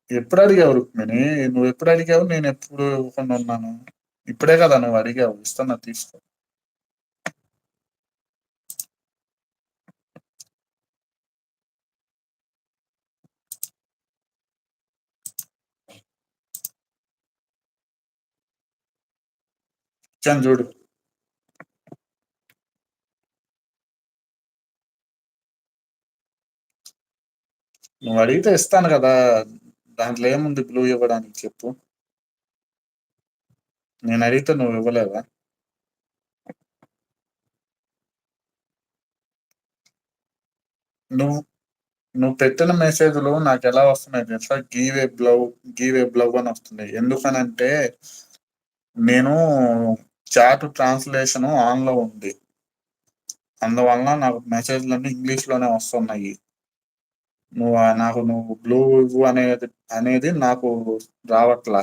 ఎప్పుడు అడిగావు రుక్మిణి? నువ్వు ఎప్పుడు అడిగావు? నేను ఎప్పుడు ఇవ్వకుండా ఉన్నాను? ఇప్పుడే కదా నువ్వు అడిగావు, ఇస్తున్నా తీసుకో. ఇచ్చాను చూడు. నువ్వు అడిగితే ఇస్తాను కదా. దాంట్లో ఏముంది బ్లూ ఇవ్వడానికి చెప్పు. నేను అడిగితే నువ్వు ఇవ్వలేదా? నువ్వు నువ్వు పెట్టిన మెసేజ్లు నాకు ఎలా వస్తున్నాయి తెలుసా? గీవే బ్లవ్ అని వస్తున్నాయి. ఎందుకనంటే నేను చాట్ ట్రాన్స్లేషన్ ఆన్ లో ఉంది. అందువలన నాకు మెసేజ్లన్నీ ఇంగ్లీష్ లోనే వస్తున్నాయి. నువ్వు బ్లూ ఇవ్వు అనేది అనేది నాకు రావట్లా.